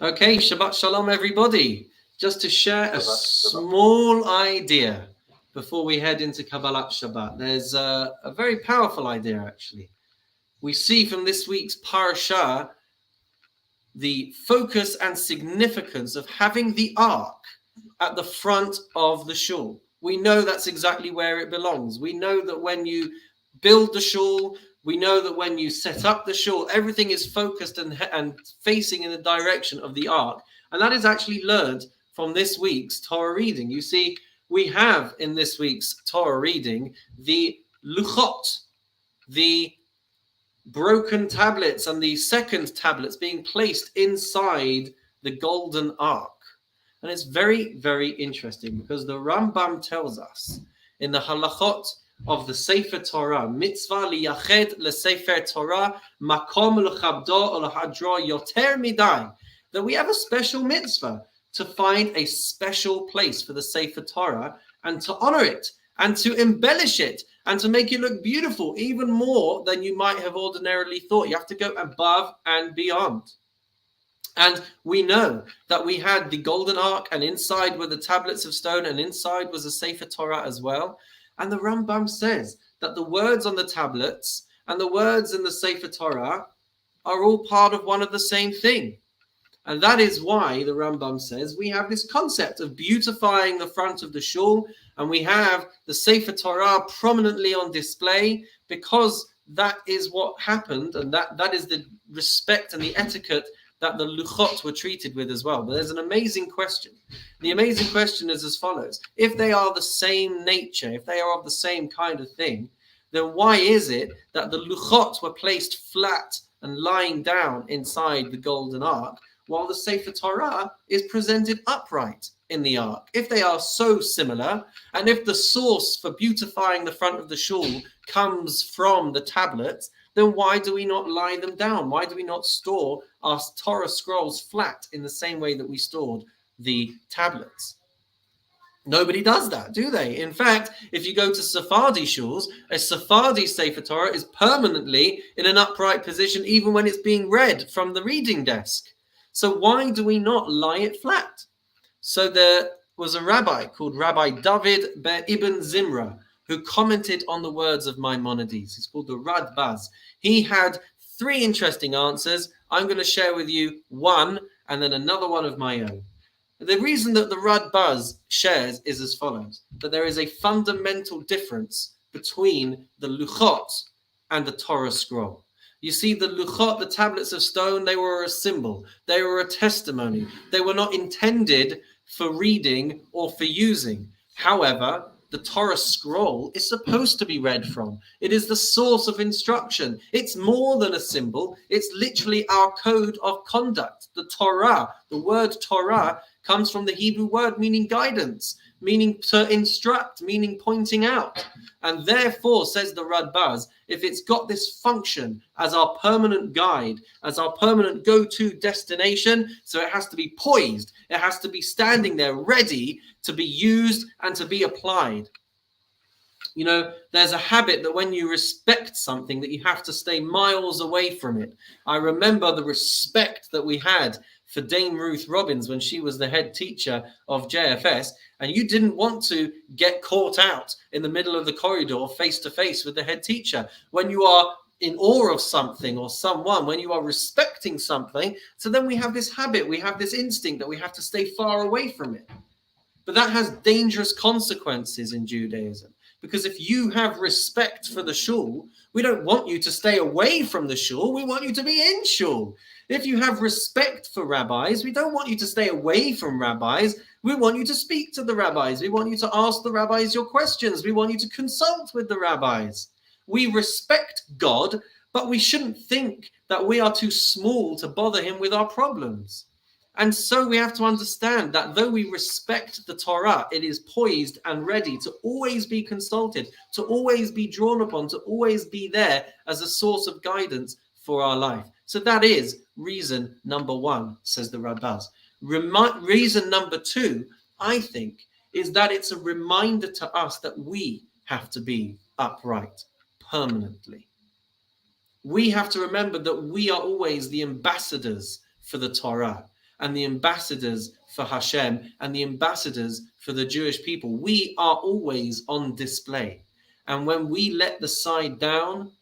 Okay, Shabbat Shalom, everybody. Just to share a small idea before we head into Kabbalat Shabbat. There's a very powerful idea, actually. We see from this week's Parshat the focus and significance of having the ark at the front of the shul. We know that's exactly where it belongs. We know that when you build the shul, we know that when you set up the shul, everything is focused and facing in the direction of the ark. And that is actually learned from this week's Torah reading. You see, we have in this week's Torah reading the luchot, the broken tablets and the second tablets being placed inside the golden ark. And it's very, very interesting because the Rambam tells us in the halachot of the Sefer Torah, mitzvah liyached leSefer Torah, makom l'chabdo l'hadro yoter midai, that we have a special mitzvah to find a special place for the Sefer Torah and to honor it and to embellish it and to make it look beautiful, even more than you might have ordinarily thought. You have to go above and beyond. And we know that we had the golden ark, and inside were the tablets of stone, and inside was a Sefer Torah as well. And the Rambam says that the words on the tablets and the words in the Sefer Torah are all part of one of the same thing. And that is why the Rambam says we have this concept of beautifying the front of the shul, and we have the Sefer Torah prominently on display, because that is what happened, and that is the respect and the etiquette that the luchot were treated with as well. But there's an amazing question. The amazing question is as follows. If they are the same nature, if they are of the same kind of thing, then why is it that the luchot were placed flat and lying down inside the golden ark, while the Sefer Torah is presented upright in the ark? If they are so similar, and if the source for beautifying the front of the shul comes from the tablets, then why do we not lie them down? Why do we not store our Torah scrolls flat in the same way that we stored the tablets? Nobody does that, do they? In fact, if you go to Sephardi shuls, a Sephardi Sefer Torah is permanently in an upright position even when it's being read from the reading desk. So why do we not lie it flat? So there was a rabbi called Rabbi David Ibn Zimra who commented on the words of Maimonides. He's called the Radbaz. He had three interesting answers. I'm going to share with you one and then another one of my own. The reason that the Radbaz shares is as follows, that there is a fundamental difference between the luchot and the Torah scroll. You see, the luchot, the tablets of stone, they were a symbol. They were a testimony. They were not intended for reading or for using. However, the Torah scroll is supposed to be read from. It is the source of instruction. It's more than a symbol. It's literally our code of conduct. The Torah, the word Torah, comes from the Hebrew word meaning guidance, meaning to instruct, meaning pointing out. And therefore, says the Radbaz, if it's got this function as our permanent guide, as our permanent go-to destination, so it has to be poised, it has to be standing there ready to be used and to be applied. You know, there's a habit that when you respect something that you have to stay miles away from it. I remember the respect that we had for Dame Ruth Robbins when she was the head teacher of JFS, and you didn't want to get caught out in the middle of the corridor face to face with the head teacher. When you are in awe of something or someone, when you are respecting something, so then we have this habit, we have this instinct that we have to stay far away from it. But that has dangerous consequences in Judaism, because if you have respect for the shul, we don't want you to stay away from the shul, we want you to be in shul. If you have respect for rabbis, we don't want you to stay away from rabbis. We want you to speak to the rabbis. We want you to ask the rabbis your questions. We want you to consult with the rabbis. We respect God, but we shouldn't think that we are too small to bother him with our problems. And so we have to understand that though we respect the Torah, it is poised and ready to always be consulted, to always be drawn upon, to always be there as a source of guidance for our life. So that is reason number one, says the Rabbi. Reason number two, I think, is that it's a reminder to us that we have to be upright permanently. We have to remember that we are always the ambassadors for the Torah. and the ambassadors for Hashem and the ambassadors for the Jewish people. We are always on display. And when we let the side down,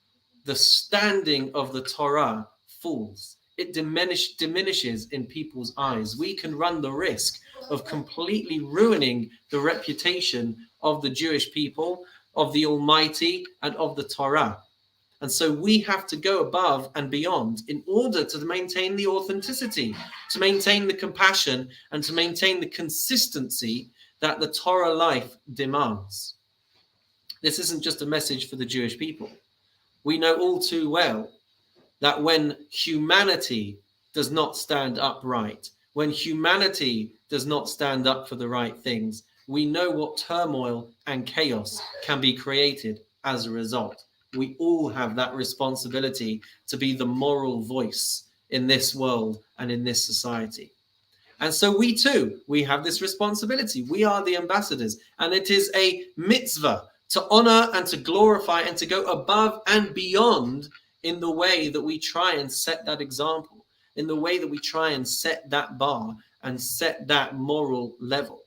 the standing of the Torah falls. It diminishes in people's eyes. We can run the risk of completely ruining the reputation of the Jewish people, of the Almighty, and of the Torah. And so we have to go above and beyond in order to maintain the authenticity, to maintain the compassion, and to maintain the consistency that the Torah life demands. This isn't just a message for the Jewish people. We know all too well that when humanity does not stand upright, when humanity does not stand up for the right things, we know what turmoil and chaos can be created as a result. We all have that responsibility to be the moral voice in this world and in this society. And so we too, we have this responsibility. We are the ambassadors, and it is a mitzvah to honor and to glorify and to go above and beyond in the way that we try and set that example, in the way that we try and set that bar and set that moral level.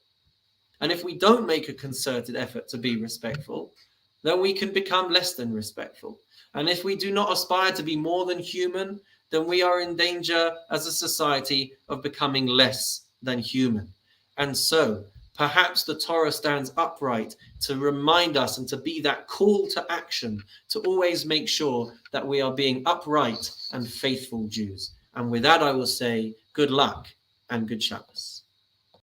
And if we don't make a concerted effort to be respectful, then we can become less than respectful. And if we do not aspire to be more than human, then we are in danger as a society of becoming less than human. And so perhaps the Torah stands upright to remind us and to be that call to action, to always make sure that we are being upright and faithful Jews. And with that, I will say good luck and good Shabbos.